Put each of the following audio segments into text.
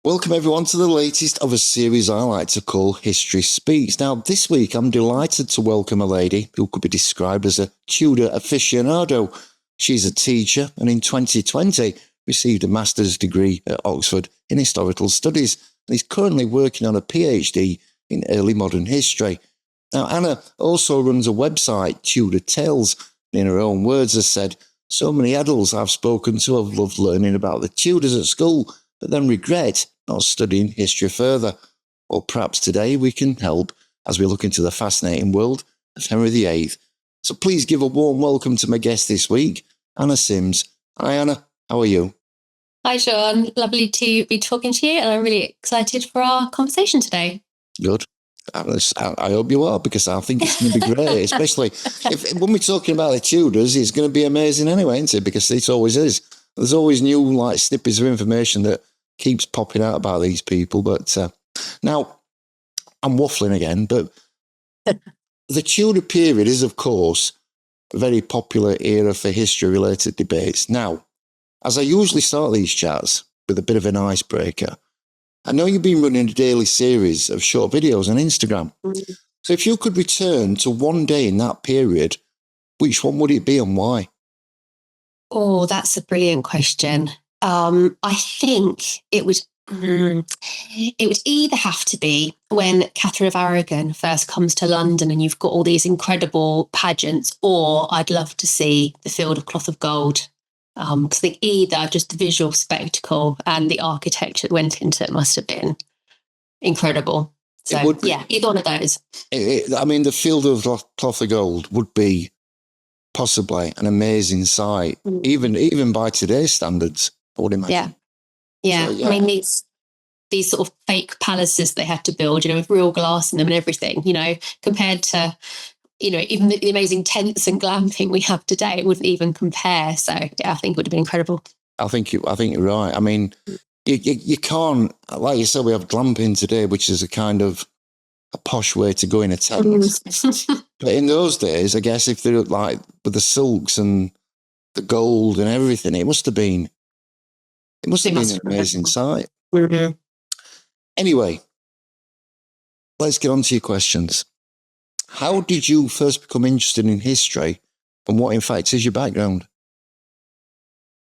Welcome everyone to the latest of a series I like to call History Speaks. Now, this week I'm delighted to welcome a lady who could be described as a Tudor aficionado. She's a teacher and in 2020 received a master's degree at Oxford in Historical Studies and is currently working on a PhD in early modern history. Now, Anna also runs a website, Tudor Tales, and in her own words has said, "So many adults I've spoken to have loved learning about the Tudors at school, but then regret not studying history further." Well, perhaps today we can help as we look into the fascinating world of Henry VIII. So please give a warm welcome to my guest this week, Anna Sims. Hi, Anna. How are you? Hi, Sean. Lovely to be talking to you, and I'm really excited for our conversation today. Good. I hope you are, because I think it's going to be great, especially when we're talking about the Tudors. It's going to be amazing anyway, isn't it? Because it always is. There's always new snippets of information that keeps popping out about these people. But now I'm waffling again, but the Tudor period is, of course, a very popular era for history-related debates. Now, as I usually start these chats with a bit of an icebreaker, I know you've been running a daily series of short videos on Instagram. So if you could return to one day in that period, which one would it be and why? Oh, that's a brilliant question. I think it would either have to be when Katherine of Aragon first comes to London and you've got all these incredible pageants, or I'd love to see the Field of Cloth of Gold. Because I think either just the visual spectacle and the architecture that went into it must have been incredible. So, yeah, either one of those. The Field of Cloth of Gold would be possibly an amazing sight, even by today's standards, I would imagine. Yeah. So, yeah. I mean, these sort of fake palaces they had to build, with real glass in them and everything, compared to, even the amazing tents and glamping we have today, it wouldn't even compare. So, yeah, I think it would have been incredible. I think you're right. I mean, you can't, like you said, we have glamping today, which is a kind of a posh way to go in a tent. But in those days, I guess if they looked like with the silks and the gold and everything, it must have been an amazing sight. Mm-hmm. Anyway, let's get on to your questions. How did you first become interested in history, and what, in fact, is your background?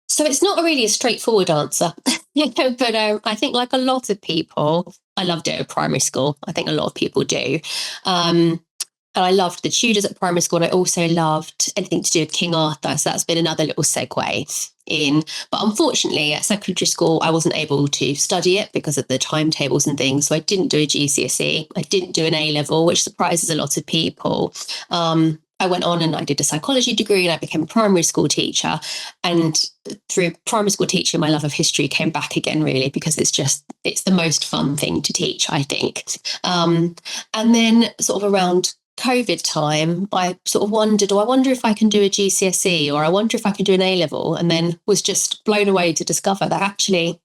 So it's not really a straightforward answer, but I think like a lot of people, I loved it at primary school. I think a lot of people do. And I loved the Tudors at primary school, and I also loved anything to do with King Arthur. So that's been another little segue in. But unfortunately, at secondary school, I wasn't able to study it because of the timetables and things. So I didn't do a GCSE. I didn't do an A-level, which surprises a lot of people. I went on and I did a psychology degree and I became a primary school teacher. And through primary school teaching, my love of history came back again, really, because it's the most fun thing to teach, I think. And then sort of around COVID time, I sort of wondered, I wonder if I can do a GCSE, or I wonder if I can do an A-level, and then was just blown away to discover that actually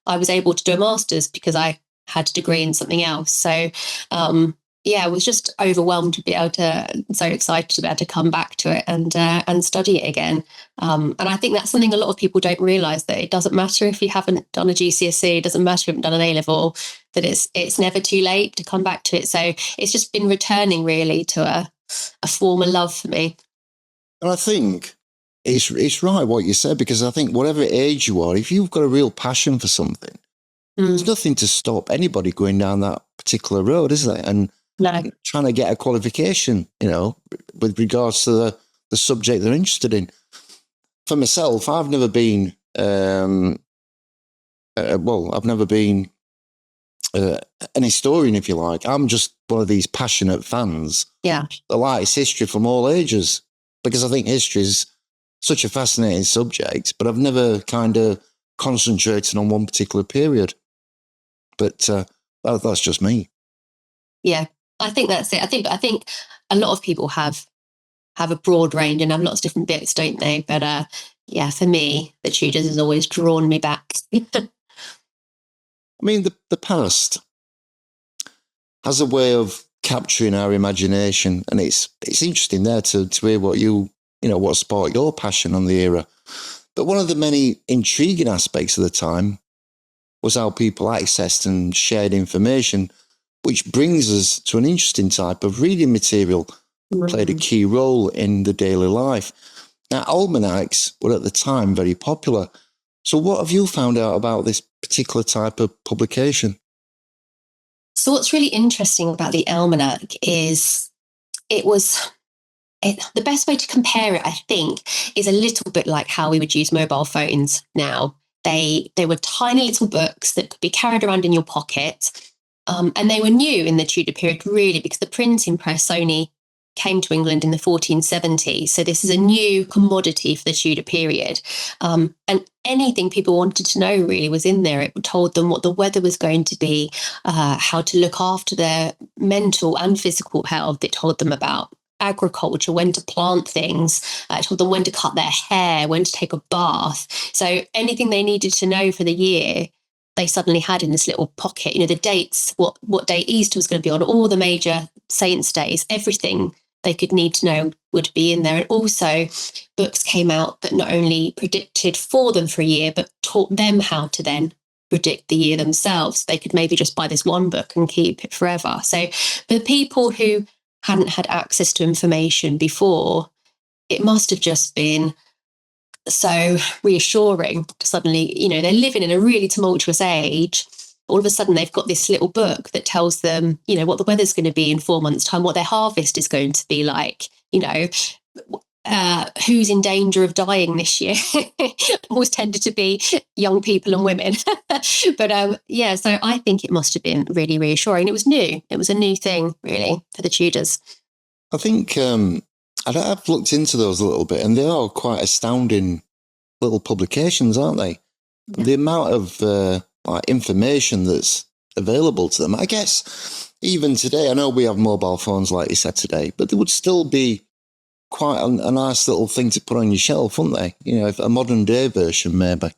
I was able to do a master's because I had a degree in something else. So, I was just overwhelmed to be able to, so excited to be able to come back to it and study it again. And I think that's something a lot of people don't realise, that it doesn't matter if you haven't done a GCSE, it doesn't matter if you haven't done an A-level, that it's never too late to come back to it. So it's just been returning really to a former love for me. And I think it's right what you said, because I think whatever age you are, if you've got a real passion for something, there's nothing to stop anybody going down that particular road, is there? And trying to get a qualification, with regards to the subject they're interested in. For myself, I've never been, an historian, if you like. I'm just one of these passionate fans that likes history from all ages, because I think history is such a fascinating subject, but I've never kind of concentrated on one particular period. But that's just me. Yeah. I think that's it. I think a lot of people have a broad range and have lots of different bits, don't they? But for me, the Tudors has always drawn me back. I mean, the past has a way of capturing our imagination, and it's interesting there to hear what what sparked your passion on the era. But one of the many intriguing aspects of the time was how people accessed and shared information, which brings us to an interesting type of reading material that played a key role in the daily life. Now, almanacs were at the time very popular. So what have you found out about this particular type of publication? So what's really interesting about the almanac is the best way to compare it, I think, is a little bit like how we would use mobile phones now. They were tiny little books that could be carried around in your pocket. And they were new in the Tudor period, really, because the printing press only came to England in the 1470s. So this is a new commodity for the Tudor period. And anything people wanted to know really was in there. It told them what the weather was going to be, how to look after their mental and physical health. It told them about agriculture, when to plant things. It told them when to cut their hair, when to take a bath. So anything they needed to know for the year, they suddenly had in this little pocket. The dates, what day Easter was going to be on, all the major saints' days, everything they could need to know would be in there. And also books came out that not only predicted for them for a year, but taught them how to then predict the year themselves. They could maybe just buy this one book and keep it forever. So for people who hadn't had access to information before, it must have just been so reassuring to suddenly, they're living in a really tumultuous age. All of a sudden, they've got this little book that tells them, what the weather's going to be in 4 months' time, what their harvest is going to be like, who's in danger of dying this year. Always tended to be young people and women. But so I think it must have been really reassuring. It was new. It was a new thing, really, for the Tudors. I think I've looked into those a little bit, and they are quite astounding little publications, aren't they? Yeah. The amount of information that's available to them. I guess even today, I know we have mobile phones, like you said today, but they would still be quite a nice little thing to put on your shelf, wouldn't they? If a modern day version, maybe.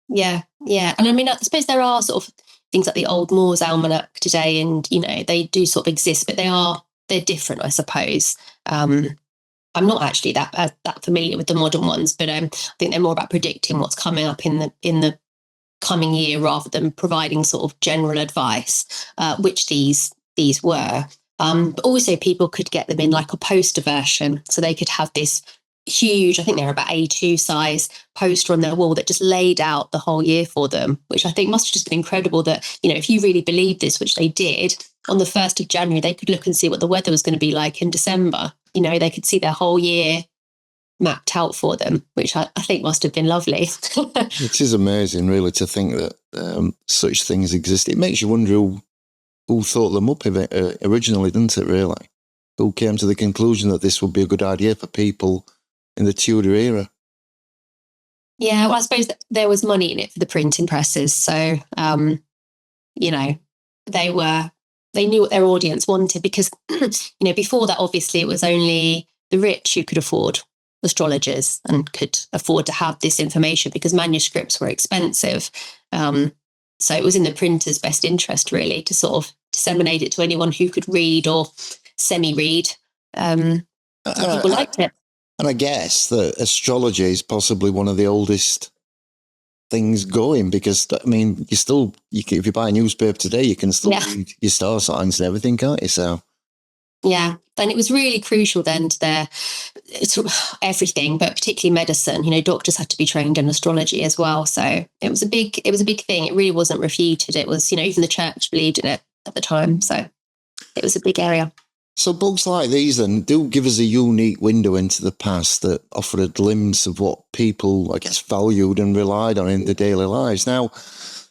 Yeah. And I mean, I suppose there are sort of things like the Old Moore's Almanac today, and, they do sort of exist, but they're different, I suppose. I'm not actually that familiar with the modern ones, but I think they're more about predicting what's coming up in the coming year rather than providing sort of general advice, which these were. But also people could get them in like a poster version, so they could have this huge, I think they're about A2 size poster on their wall that just laid out the whole year for them, which I think must have just been incredible that, if you really believed this, which they did, on the 1st of January, they could look and see what the weather was going to be like in December. They could see their whole year mapped out for them, which I think must have been lovely. It is amazing, really, to think that such things exist. It makes you wonder who thought them up originally, doesn't it, really? Who came to the conclusion that this would be a good idea for people in the Tudor era? Yeah, well, I suppose that there was money in it for the printing presses. So, they knew what their audience wanted because, before that, obviously, it was only the rich who could afford astrologers and could afford to have this information because manuscripts were expensive. So it was in the printer's best interest, really, to sort of disseminate it to anyone who could read or semi-read. People liked it. And I guess that astrology is possibly one of the oldest things going because, I mean, if you buy a newspaper today, you can still read your star signs and everything, can't you? So, yeah. And it was really crucial then to sort of everything, but particularly medicine. Doctors had to be trained in astrology as well. So it was a big thing. It really wasn't refuted. It was, even the church believed in it at the time. So it was a big area. So books like these then do give us a unique window into the past that offer a glimpse of what people, I guess, valued and relied on in their daily lives. Now,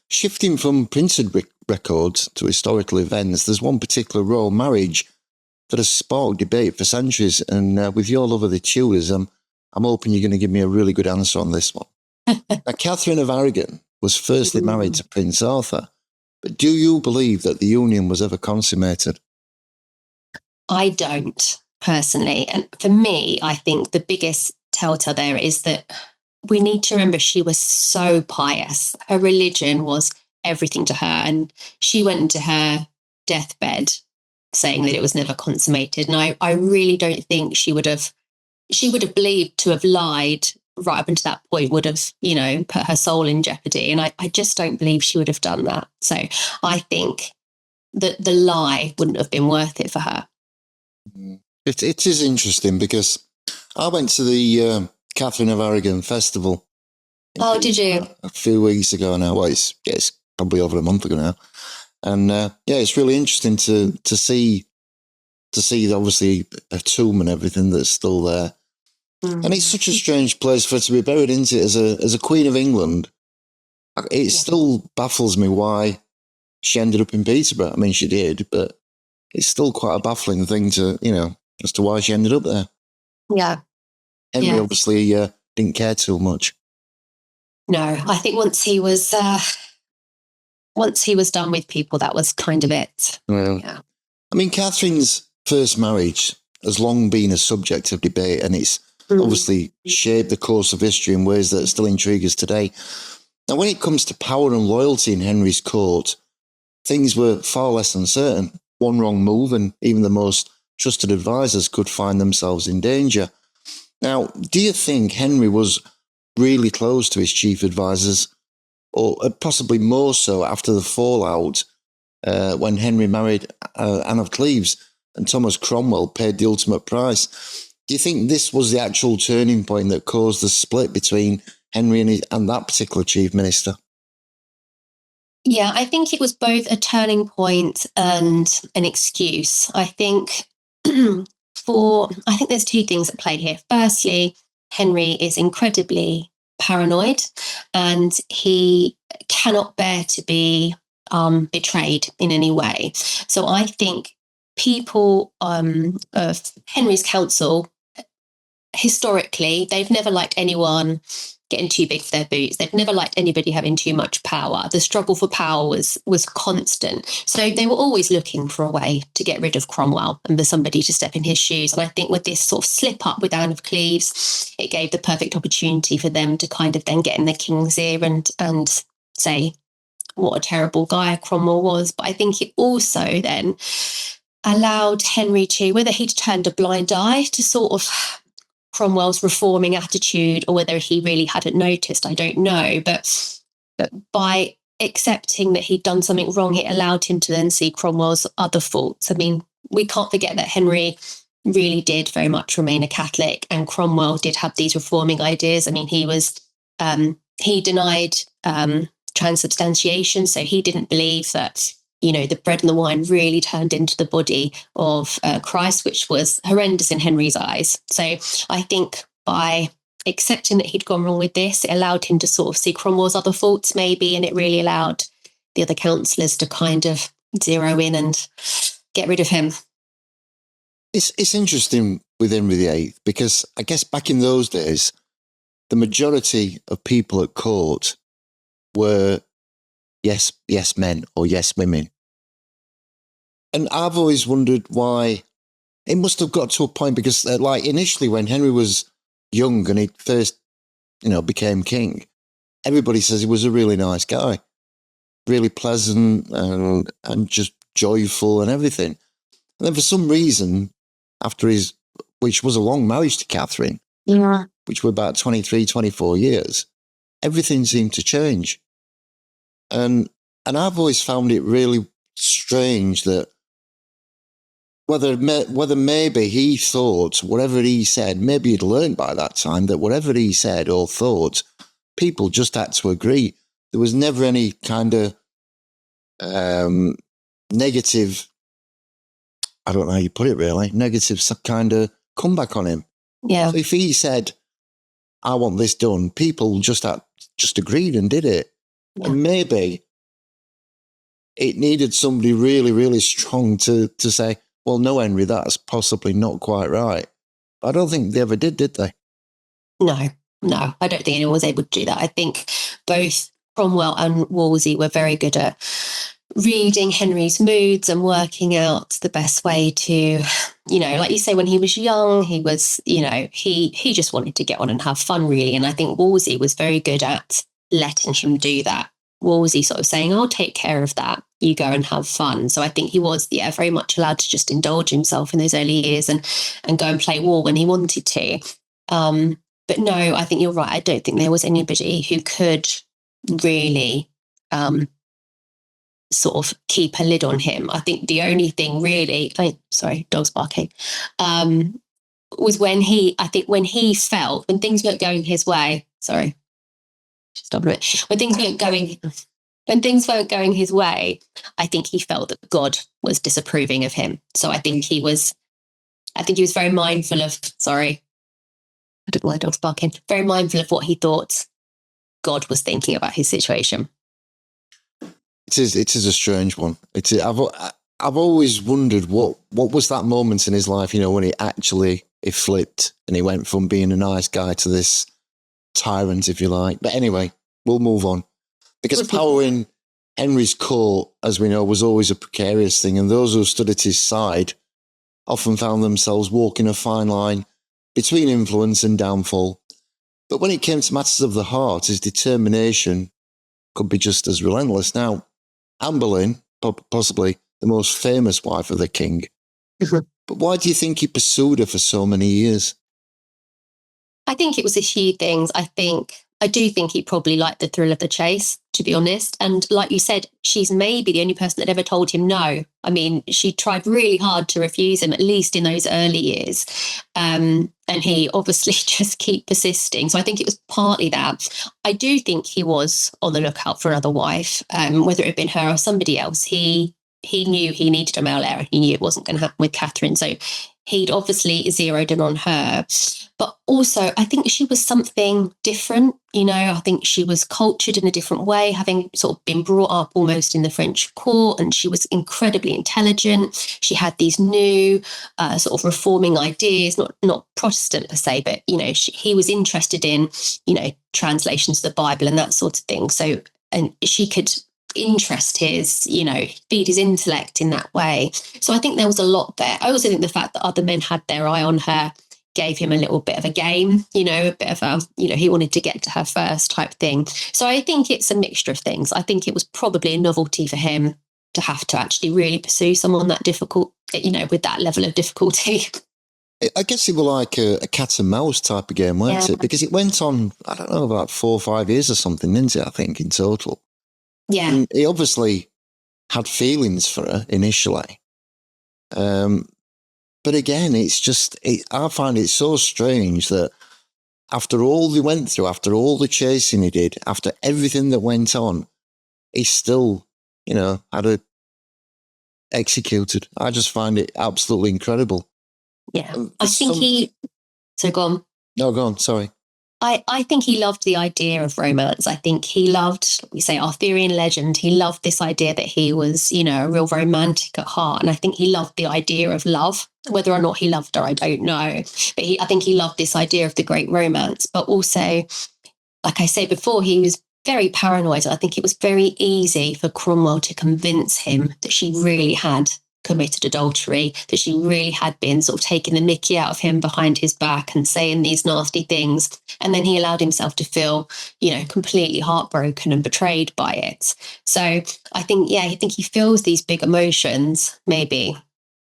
shifting from printed records to historical events, there's one particular royal marriage that has sparked debate for centuries. And with your love of the Tudors, I'm hoping you're going to give me a really good answer on this one. Now, Katherine of Aragon was firstly married to Prince Arthur, but do you believe that the union was ever consummated? I don't, personally. And for me, I think the biggest telltale there is that we need to remember she was so pious. Her religion was everything to her. And she went into her deathbed saying that it was never consummated. And I really don't think she would have believed to have lied right up until that point would have, put her soul in jeopardy. And I just don't believe she would have done that. So I think that the lie wouldn't have been worth it for her. It is interesting because I went to the Katherine of Aragon festival. Oh, did you? A few weeks ago now. Well, it's probably over a month ago now. And it's really interesting to see obviously a tomb and everything that's still there. Mm. And it's such a strange place for her to be buried, isn't it? As a Queen of England, it still baffles me why she ended up in Peterborough. I mean, she did, but it's still quite a baffling thing to, as to why she ended up there. Yeah. Henry obviously didn't care too much. No, I think once he was done with people, that was kind of it. Well, yeah. I mean, Catherine's first marriage has long been a subject of debate, and it's obviously shaped the course of history in ways that still intrigue us today. Now, when it comes to power and loyalty in Henry's court, things were far less uncertain. One wrong move and even the most trusted advisors could find themselves in danger. Now, do you think Henry was really close to his chief advisors, or possibly more so after the fallout when Henry married Anne of Cleves and Thomas Cromwell paid the ultimate price? Do you think this was the actual turning point that caused the split between Henry and that particular chief minister? Yeah, I think it was both a turning point and an excuse. I think there's two things at play here. Firstly, Henry is incredibly paranoid and he cannot bear to be betrayed in any way. So I think people of Henry's council, historically, they've never liked anyone getting too big for their boots. They've never liked anybody having too much power. The struggle for power was constant. So they were always looking for a way to get rid of Cromwell and for somebody to step in his shoes. And I think with this sort of slip up with Anne of Cleves, it gave the perfect opportunity for them to kind of then get in the king's ear and say what a terrible guy Cromwell was. But I think it also then allowed Henry to, whether he'd turned a blind eye to sort of Cromwell's reforming attitude or whether he really hadn't noticed, I don't know. But by accepting that he'd done something wrong, it allowed him to then see Cromwell's other faults. I mean, we can't forget that Henry really did very much remain a Catholic, and Cromwell did have these reforming ideas. I mean, he denied transubstantiation, so he didn't believe that the bread and the wine really turned into the body of Christ, which was horrendous in Henry's eyes. So I think by accepting that he'd gone wrong with this, it allowed him to sort of see Cromwell's other faults maybe, and it really allowed the other councillors to kind of zero in and get rid of him. It's interesting with Henry VIII because I guess back in those days, the majority of people at court were yes men or yes women. And I've always wondered why it must have got to a point because initially when Henry was young and he first, became king, everybody says he was a really nice guy, really pleasant and just joyful and everything. And then for some reason, after which was a long marriage to Catherine, which were about 23, 24 years, everything seemed to change. And I've always found it really strange that whether maybe he thought whatever he said, maybe he'd learned by that time that whatever he said or thought, people just had to agree. There was never any kind of negative, I don't know how you put it really, negative kind of comeback on him. Yeah. So if he said, I want this done, people just agreed and did it. Yeah. And maybe it needed somebody really, really strong to say, well, no, Henry, that's possibly not quite right. But I don't think they ever did they? No, I don't think anyone was able to do that. I think both Cromwell and Wolsey were very good at reading Henry's moods and working out the best way to, like you say, when he was young, he was, he just wanted to get on and have fun, really. And I think Wolsey was very good at letting him do that. Wolsey sort of saying, I'll take care of that. You go and have fun. So I think he was, very much allowed to just indulge himself in those early years and go and play war when he wanted to. But no, I think you're right. I don't think there was anybody who could really sort of keep a lid on him. I think the only thing really, sorry, dog's barking, was when he felt, when things weren't going his way, sorry, stop a bit, when things weren't going his way, I think he felt that God was disapproving of him. So I think he was very mindful of, sorry, I don't know why dog's barking, very mindful of what he thought God was thinking about his situation. It is a strange one. I've always wondered what was that moment in his life, when he flipped and he went from being a nice guy to this tyrant, if you like. But anyway, we'll move on. Because power in Henry's court, as we know, was always a precarious thing, and those who stood at his side often found themselves walking a fine line between influence and downfall. But when it came to matters of the heart, his determination could be just as relentless. Now, Anne Boleyn, possibly the most famous wife of the king, but why do you think he pursued her for so many years? I think it was a few things. I do think he probably liked the thrill of the chase, to be honest. And like you said, she's maybe the only person that ever told him no. I mean, she tried really hard to refuse him, at least in those early years. And he obviously just kept persisting. So I think it was partly that. I do think he was on the lookout for another wife, whether it had been her or somebody else. He knew he needed a male heir. He knew it wasn't going to happen with Catherine. So he'd obviously zeroed in on her. But also, I think she was something different. I think she was cultured in a different way, having sort of been brought up almost in the French court, and she was incredibly intelligent. She had these new sort of reforming ideas, not Protestant per se, but, he was interested in, translations of the Bible and that sort of thing. So, and she could interest his, feed his intellect in that way. So I think there was a lot there. I also think the fact that other men had their eye on her gave him a little bit of a game, a bit of a, he wanted to get to her first type thing. So I think it's a mixture of things. I think it was probably a novelty for him to have to actually really pursue someone that difficult, with that level of difficulty. I guess it was like a cat and mouse type of game, wasn't it? Because it went on, I don't know, about 4 or 5 years or something, didn't it, I think, in total? Yeah. And he obviously had feelings for her initially. But again, I find it so strange that after all they went through, after all the chasing he did, after everything that went on, he still, had her executed. I just find it absolutely incredible. Yeah. I think so go on. No, go on, sorry. I think he loved the idea of romance. I think he loved, we say, Arthurian legend. He loved this idea that he was, a real romantic at heart. And I think he loved the idea of love. Whether or not he loved her, I don't know. But I think he loved this idea of the great romance. But also, like I said before, he was very paranoid. I think it was very easy for Cromwell to convince him that she really had committed adultery, that she really had been sort of taking the mickey out of him behind his back and saying these nasty things. And then he allowed himself to feel, completely heartbroken and betrayed by it. So I think he feels these big emotions maybe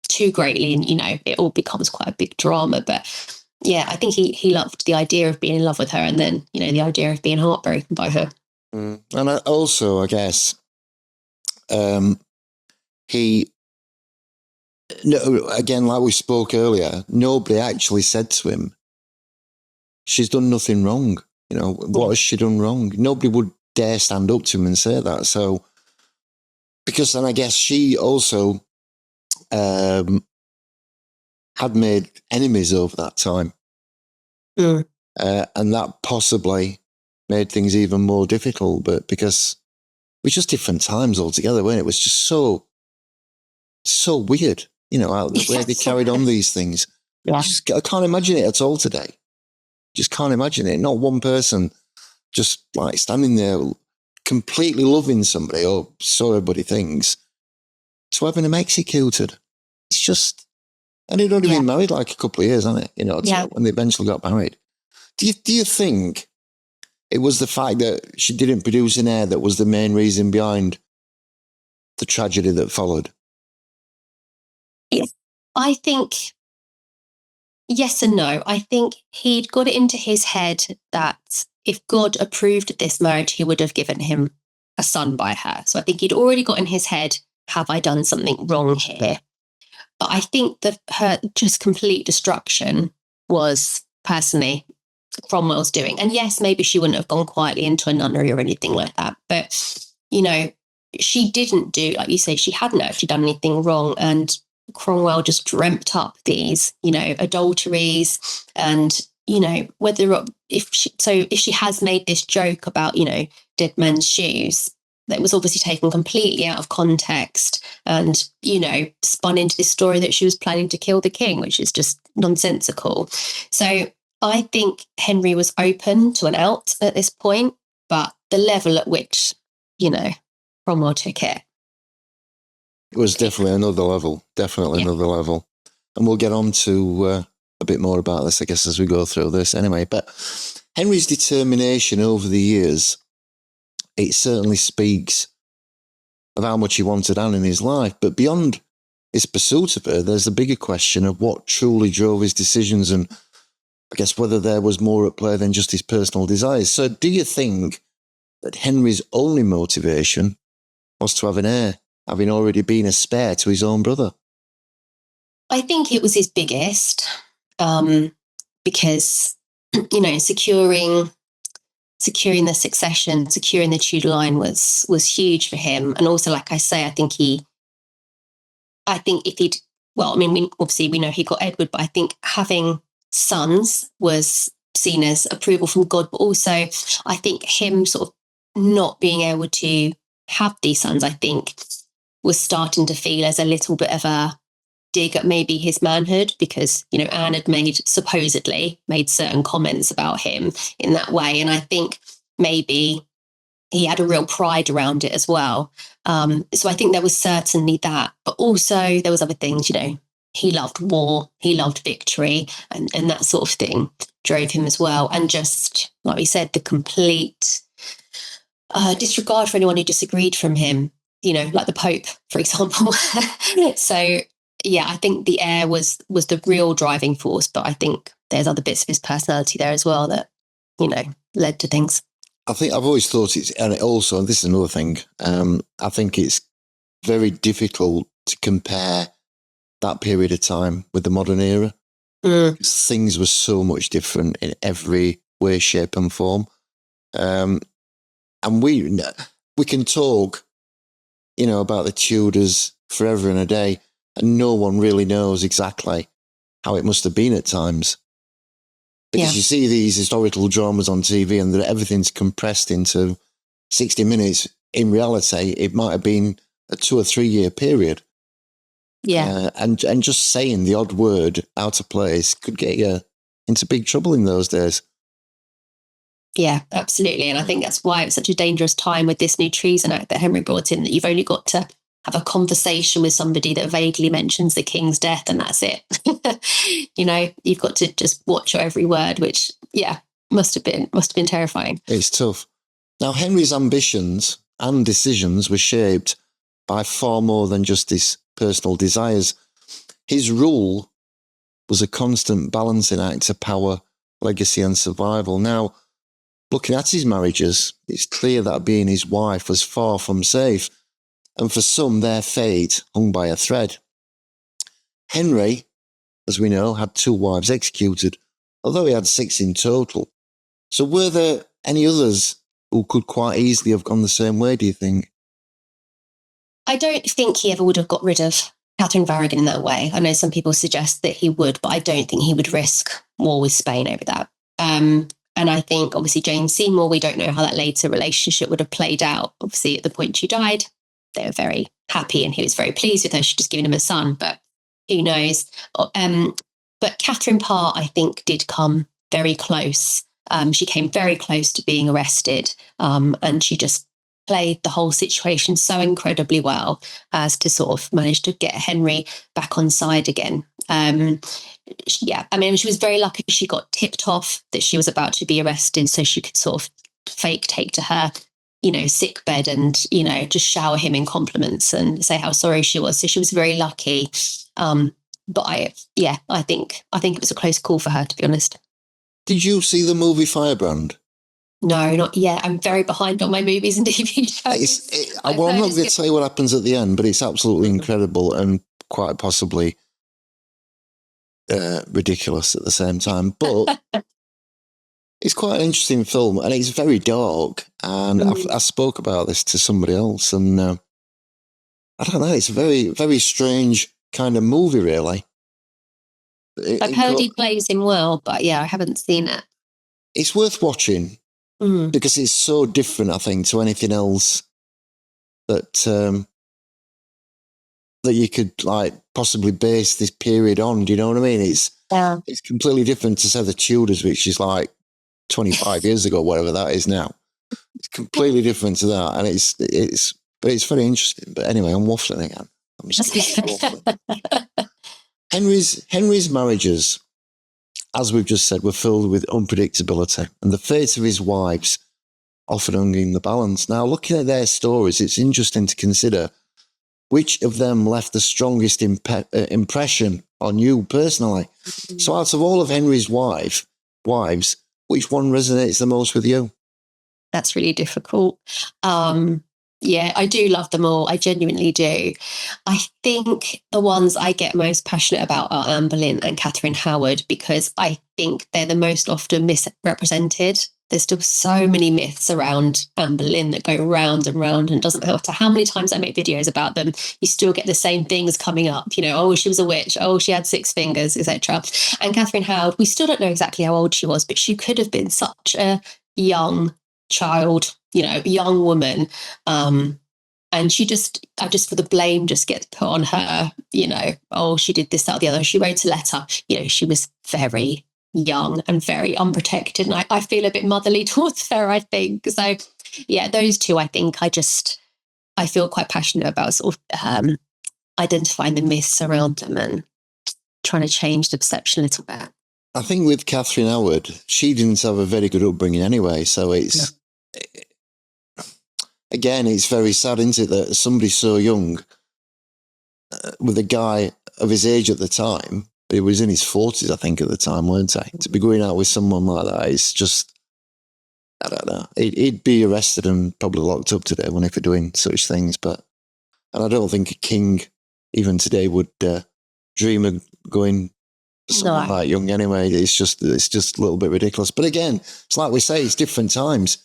too greatly, and, it all becomes quite a big drama. But yeah, I think he loved the idea of being in love with her, and then, the idea of being heartbroken by her. And I guess, again, like we spoke earlier, nobody actually said to him, she's done nothing wrong. What has she done wrong? Nobody would dare stand up to him and say that. So, because then I guess she also had made enemies over that time. And that possibly made things even more difficult, but because it was just different times altogether, weren't it? It was just so weird. The way they carried on these things. Yeah. I can't imagine it at all today. Just can't imagine it. Not one person just like standing there completely loving somebody, or so everybody thinks, to having them executed. It's just, and he'd only been married like a couple of years, hasn't it? When they eventually got married. Do you think it was the fact that she didn't produce an heir that was the main reason behind the tragedy that followed? Yes. I think Yes and no. I think he'd got it into his head that if God approved of this marriage, he would have given him a son by her. So I think he'd already got in his head, have I done something wrong here? But I think that her just complete destruction was personally Cromwell's doing. And yes, maybe she wouldn't have gone quietly into a nunnery or anything like that. But, she didn't do, like you say, she hadn't actually done anything wrong. And Cromwell just dreamt up these, adulteries and, if she has made this joke about, dead men's shoes, that was obviously taken completely out of context and, spun into this story that she was planning to kill the king, which is just nonsensical. So I think Henry was open to an out at this point, but the level at which, Cromwell took it. It was definitely another level, another level. And we'll get on to a bit more about this, I guess, as we go through this anyway. But Henry's determination over the years, it certainly speaks of how much he wanted Anne in his life. But beyond his pursuit of her, there's a bigger question of what truly drove his decisions and I guess whether there was more at play than just his personal desires. So do you think that Henry's only motivation was to have an heir, having already been a spare to his own brother? I think it was his biggest, because, securing the succession, securing the Tudor line was huge for him. And also, like I say, I think if he'd, we know he got Edward, but I think having sons was seen as approval from God, but also I think him sort of not being able to have these sons, I think, was starting to feel as a little bit of a dig at maybe his manhood, because, Anne had supposedly made certain comments about him in that way. And I think maybe he had a real pride around it as well. So I think there was certainly that, but also there was other things, he loved war, he loved victory, and that sort of thing drove him as well. And just, like we said, the complete disregard for anyone who disagreed from him, like the Pope, for example. So, yeah, I think the heir was the real driving force, but I think there's other bits of his personality there as well that, led to things. I think I've always thought and this is another thing, I think it's very difficult to compare that period of time with the modern era. Things were so much different in every way, shape and form. And we can talk, about the Tudors forever and a day, and no one really knows exactly how it must have been at times. Because you see these historical dramas on TV and everything's compressed into 60 minutes. In reality, it might have been a 2 or 3 year period. Yeah. And just saying the odd word out of place could get you into big trouble in those days. Yeah, absolutely. And I think that's why it's such a dangerous time with this new Treason Act that Henry brought in, that you've only got to have a conversation with somebody that vaguely mentions the king's death, and that's it. You've got to just watch your every word, which, must have been terrifying. It's tough. Now, Henry's ambitions and decisions were shaped by far more than just his personal desires. His rule was a constant balancing act of power, legacy and survival. Now, looking at his marriages, it's clear that being his wife was far from safe, and for some, their fate hung by a thread. Henry, as we know, had 2 wives executed, although he had 6 in total. So were there any others who could quite easily have gone the same way, do you think? I don't think he ever would have got rid of Katherine of Aragon in that way. I know some people suggest that he would, but I don't think he would risk war with Spain over that. And I think, obviously, Jane Seymour, we don't know how that later relationship would have played out. Obviously, at the point she died, they were very happy and he was very pleased with her. She'd just given him a son, but who knows? But Catherine Parr, I think, did come very close. She came very close to being arrested, and she just played the whole situation so incredibly well as to sort of manage to get Henry back on side again. She was very lucky she got tipped off that she was about to be arrested, so she could sort of fake take to her, sick bed and, just shower him in compliments and say how sorry she was. So she was very lucky But I think it was a close call for her, to be honest. Did you see the movie Firebrand? No, not yet. I'm very behind on my movies and TV shows. I'm not going to tell you what happens at the end, but it's absolutely incredible and quite possibly ridiculous at the same time. But it's quite an interesting film, and it's very dark. And I spoke about this to somebody else, and I don't know. It's a very, very strange kind of movie, really. I've heard he plays him well, but yeah, I haven't seen it. It's worth watching because it's so different, I think, to anything else that that you could like possibly base this period on. Do you know what I mean? It's completely different to say the Tudors, which is like 25 years ago, whatever that is now. It's completely different to that, and it's very interesting. But anyway, I'm waffling again. I'm just waffling. Henry's marriages, as we've just said, were filled with unpredictability, and the fate of his wives often hung in the balance. Now, looking at their stories, it's interesting to consider which of them left the strongest impression on you personally. So out of all of Henry's wives, which one resonates the most with you? That's really difficult. Yeah, I do love them all. I genuinely do. I think the ones I get most passionate about are Anne Boleyn and Katherine Howard, because I think they're the most often misrepresented. There's still so many myths around Anne Boleyn that go round and round, and doesn't matter how many times I make videos about them, you still get the same things coming up. You know, oh, she was a witch. Oh, she had 6 fingers, etc. And Katherine Howard, we still don't know exactly how old she was, but she could have been such a young child, you know, young woman. And she just, I just feel the blame just gets put on her, you know, oh, she did this, that, or the other. She wrote a letter, you know, she was very young and very unprotected. And I feel a bit motherly towards her, I think. So yeah, those two, I think I feel quite passionate about sort of identifying the myths around them and trying to change the perception a little bit. I think with Katherine Howard, she didn't have a very good upbringing anyway. So it's, again, it's very sad, isn't it, that somebody so young, with a guy of his age at the time, he was in his 40s, I think, at the time, weren't he? To be going out with someone like that, it's just, I don't know. He'd be arrested and probably locked up today, wouldn't he, for doing such things. And I don't think a king, even today, would dream of going someone like young anyway. It's just a little bit ridiculous. But again, it's like we say, it's different times,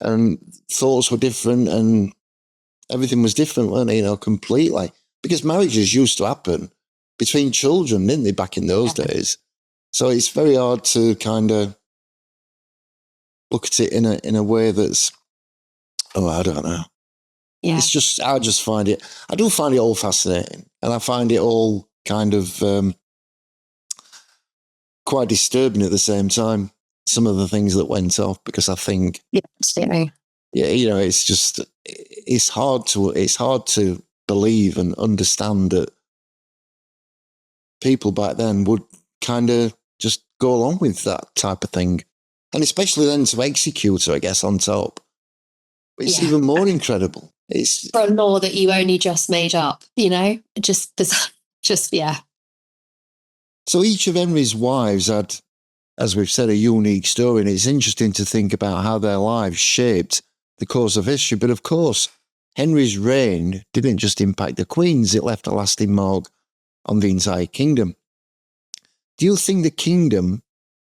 and thoughts were different, and everything was different, weren't they? You know, completely. Because marriages used to happen between children, didn't they, back in those days? So it's very hard to kind of look at it in a way that's, I don't know. Yeah. It's just, I do find it all fascinating, and I find it all kind of quite disturbing at the same time, some of the things that went off, because I think, you know, it's just, it's hard to believe and understand that people back then would kind of just go along with that type of thing. And especially then to execute her, I guess, on top. It's even more incredible. It's for a law that you only just made up, you know, just yeah. So each of Henry's wives had, as we've said, a unique story, and it's interesting to think about how their lives shaped the course of history. But of course, Henry's reign didn't just impact the queens, it left a lasting mark on the entire kingdom. Do you think the kingdom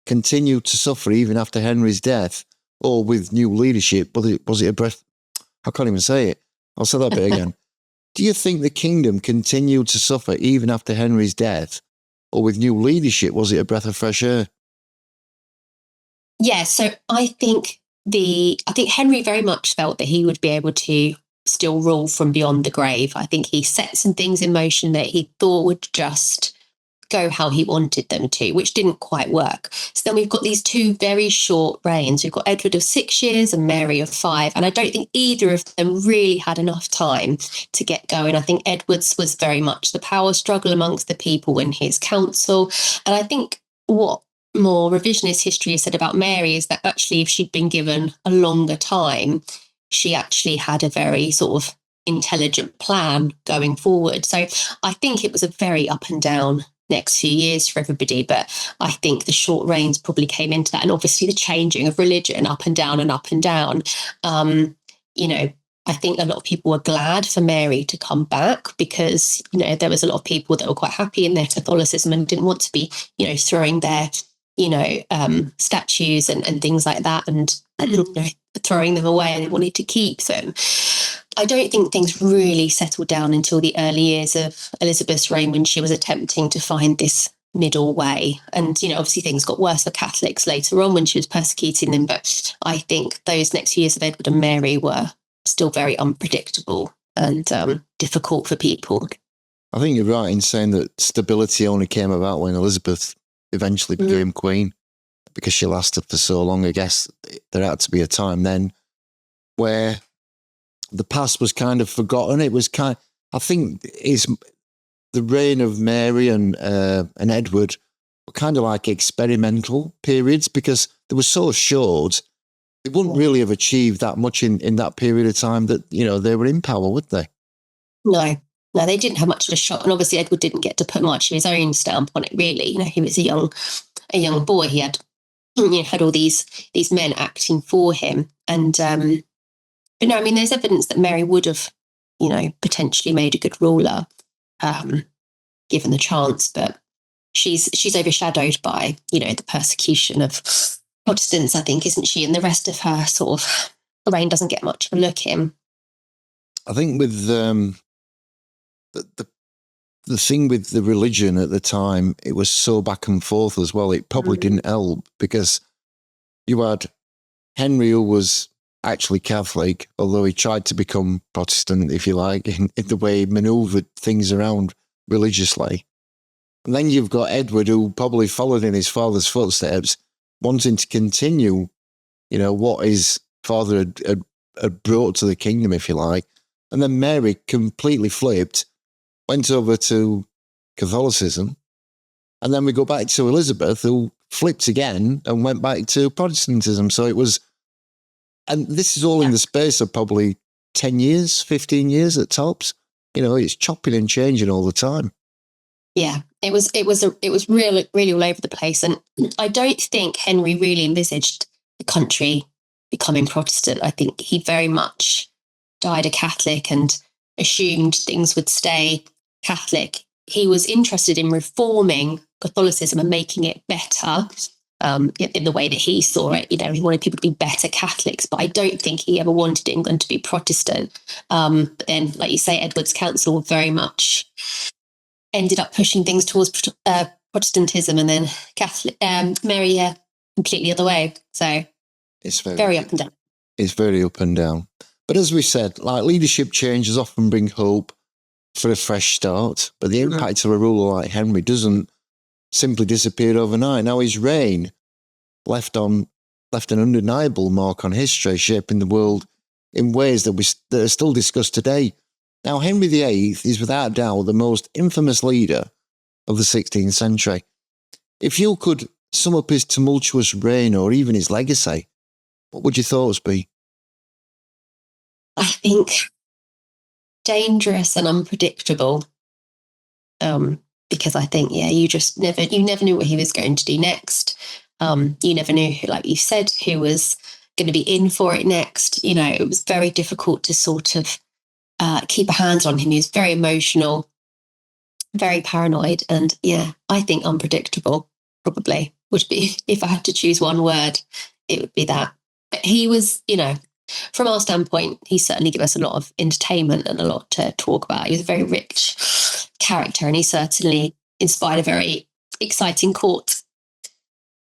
continued to suffer even after Henry's death, or with new leadership? Was it a breath? I can't even say it. I'll say that bit again. Do you think the kingdom continued to suffer even after Henry's death, or with new leadership, was it a breath of fresh air? Yeah, so I think Henry very much felt that he would be able to still rule from beyond the grave. I think he set some things in motion that he thought would just go how he wanted them to, which didn't quite work. So then we've got these 2 very short reigns. We've got Edward of 6 years and Mary of 5. And I don't think either of them really had enough time to get going. I think Edward's was very much the power struggle amongst the people in his council. And I think what more revisionist history has said about Mary is that actually if she'd been given a longer time, she actually had a very sort of intelligent plan going forward. So I think it was a very up and down next few years for everybody. But I think the short reigns probably came into that. And obviously the changing of religion up and down and up and down. I think a lot of people were glad for Mary to come back because, there was a lot of people that were quite happy in their Catholicism and didn't want to be, throwing their, statues and things like that and throwing them away, and they wanted to keep them. I don't think things really settled down until the early years of Elizabeth's reign when she was attempting to find this middle way. And, obviously things got worse for Catholics later on when she was persecuting them. But I think those next years of Edward and Mary were still very unpredictable and difficult for people. I think you're right in saying that stability only came about when Elizabeth eventually became queen, because she lasted for so long. I guess there had to be a time then where the past was kind of forgotten. It was I think the reign of Mary and Edward were kind of like experimental periods because they were so short. They wouldn't really have achieved that much in that period of time that, they were in power, would they? No, they didn't have much of a shot. And obviously Edward didn't get to put much of his own stamp on it, really. He was a young boy. He had, had all these men acting for him. And, but no, there's evidence that Mary would have, potentially made a good ruler, given the chance. But she's overshadowed by, the persecution of Protestants, I think, isn't she? And the rest of her sort of reign doesn't get much of a look in. I think with the thing with the religion at the time, it was so back and forth as well. It probably didn't help because you had Henry, who was actually Catholic, although he tried to become Protestant, if you like, in the way he manoeuvred things around religiously. And then you've got Edward, who probably followed in his father's footsteps, wanting to continue, what his father had brought to the kingdom, if you like. And then Mary completely flipped, went over to Catholicism. And then we go back to Elizabeth, who flipped again and went back to Protestantism. So it was, and this is all in the space of probably 10 years, 15 years at tops. It's chopping and changing all the time. Yeah, it was really all over the place. And I don't think Henry really envisaged the country becoming Protestant. I think he very much died a Catholic and assumed things would stay Catholic. He was interested in reforming Catholicism and making it better in the way that he saw it. He wanted people to be better Catholics, but I don't think he ever wanted England to be Protestant. But then, like you say, Edward's council very much ended up pushing things towards Protestantism, and then Mary completely the other way. So it's very up and down. It's very up and down. But as we said, like leadership changes often bring hope for a fresh start, but the impact of a ruler like Henry doesn't simply disappear overnight. Now his reign left an undeniable mark on history, shaping the world in ways that are still discussed today. Now, Henry VIII is without doubt the most infamous leader of the 16th century. If you could sum up his tumultuous reign or even his legacy, what would your thoughts be? I think dangerous and unpredictable. Because I think, you just never knew what he was going to do next. You never knew, like you said, who was going to be in for it next. It was very difficult to sort of keep a hand on him. He was very emotional, very paranoid, and I think unpredictable probably would be, if I had to choose one word, it would be that. But he was, from our standpoint, he certainly gave us a lot of entertainment and a lot to talk about. He was a very rich character, and he certainly inspired a very exciting court.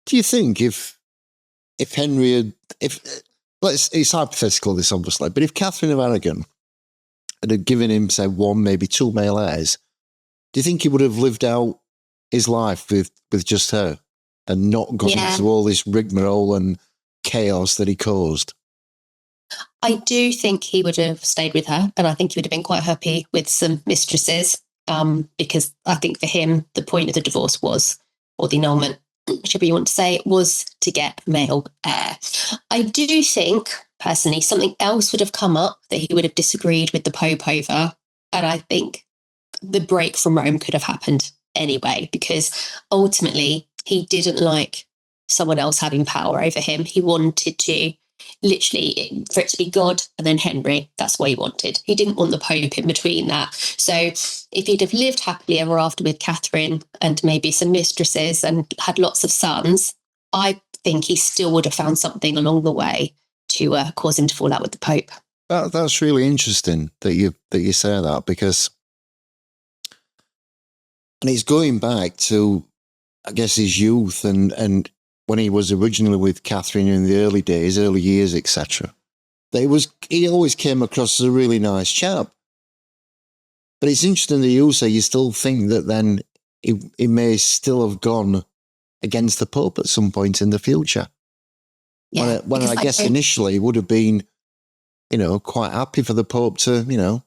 Do you think if Henry had, it's hypothetical this obviously, but if Katherine of Aragon had given him, say, one, maybe two male heirs, do you think he would have lived out his life with just her and not gone into all this rigmarole and chaos that he caused? I do think he would have stayed with her, and I think he would have been quite happy with some mistresses, because I think for him, the point of the divorce was, or the annulment, whichever you want to say, was to get male heir. I do think, personally, something else would have come up that he would have disagreed with the Pope over, and I think the break from Rome could have happened anyway, because ultimately he didn't like someone else having power over him. He wanted to literally for it to be God and then Henry. That's what he wanted. He didn't want the Pope in between that. So if he'd have lived happily ever after with Catherine and maybe some mistresses and had lots of sons, I think he still would have found something along the way to cause him to fall out with the Pope. That's really interesting that you say that, because, and it's going back to, I guess, his youth and when he was originally with Catherine in the early days, early years, etc. He always came across as a really nice chap. But it's interesting that you say you still think that then he may still have gone against the Pope at some point in the future. Yeah, when I guess initially would have been, quite happy for the Pope to,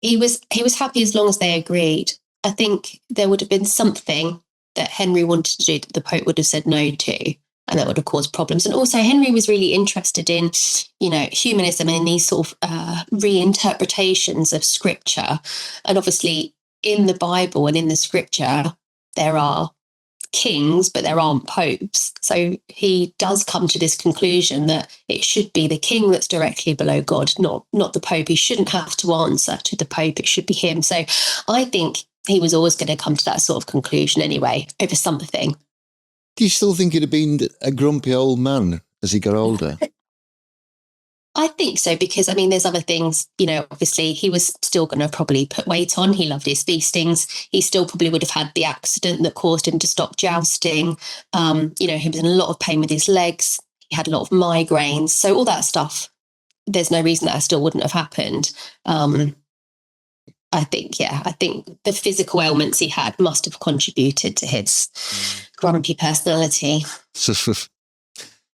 He was happy as long as they agreed. I think there would have been something that Henry wanted to do that the Pope would have said no to, and that would have caused problems. And also Henry was really interested in, humanism and these sort of reinterpretations of scripture. And obviously in the Bible and in the scripture, there are kings, but there aren't popes. So he does come to this conclusion that it should be the king that's directly below God, not the Pope. He shouldn't have to answer to the Pope. It should be him. So I think he was always going to come to that sort of conclusion anyway, over something. Do you still think he'd have been a grumpy old man as he got older? I think so, because, there's other things, obviously he was still going to probably put weight on. He loved his feastings. He still probably would have had the accident that caused him to stop jousting. He was in a lot of pain with his legs. He had a lot of migraines. So all that stuff, there's no reason that still wouldn't have happened. I think the physical ailments he had must have contributed to his grumpy personality.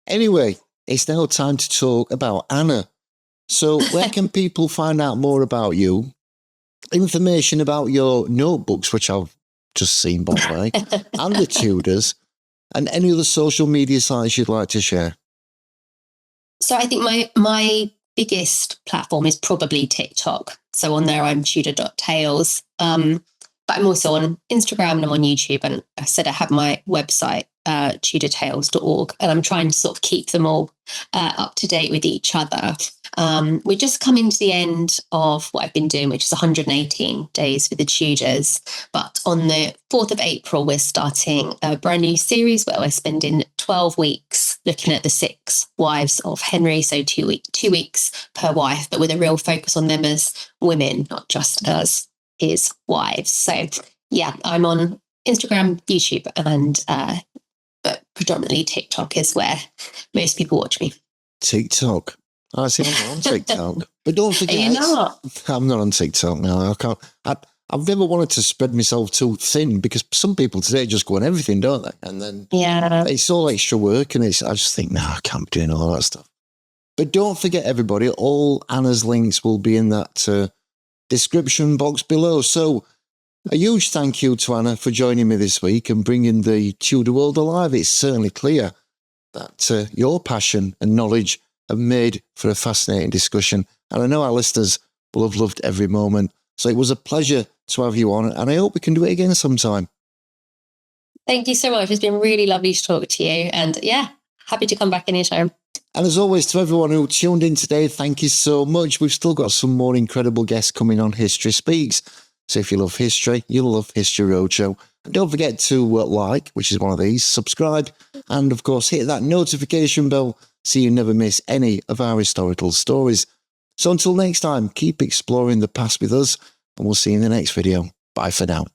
Anyway, it's now time to talk about Anna. So where can people find out more about you? Information about your notebooks, which I've just seen, by the way, and the Tudors, and any other social media sites you'd like to share? So I think my biggest platform is probably TikTok. So on there, I'm Tudor.tales. But I'm also on Instagram and I'm on YouTube. And I said I have my website, tudortales.org, and I'm trying to sort of keep them all up to date with each other. We're just coming to the end of what I've been doing, which is 118 days with the Tudors. But on the 4th of April, we're starting a brand new series where we're spending 12 weeks looking at the 6 wives of Henry. So 2 weeks per wife, but with a real focus on them as women, not just as his wives. So yeah, I'm on Instagram, YouTube, and but predominantly TikTok is where most people watch me. TikTok. I see, I'm not on TikTok. But don't forget, Are you not? I'm not on TikTok now. I can't. I've never wanted to spread myself too thin, because some people today just go on everything, don't they? And then it's all extra work, and I just think, no, I can't be doing all that stuff. But don't forget, everybody, all Anna's links will be in that description box below. So a huge thank you to Anna for joining me this week and bringing the Tudor world alive. It's certainly clear that your passion and knowledge have made for a fascinating discussion, and I know our listeners will have loved every moment. So it was a pleasure to have you on, and I hope we can do it again sometime. Thank you so much. It's been really lovely to talk to you, and yeah, happy to come back anytime. And as always, to everyone who tuned in today, thank you so much. We've still got some more incredible guests coming on History Speaks. So if you love history, you'll love History Roadshow. And don't forget to like, which is one of these, subscribe, and of course hit that notification bell so you never miss any of our historical stories. So until next time, keep exploring the past with us, and we'll see you in the next video. Bye for now.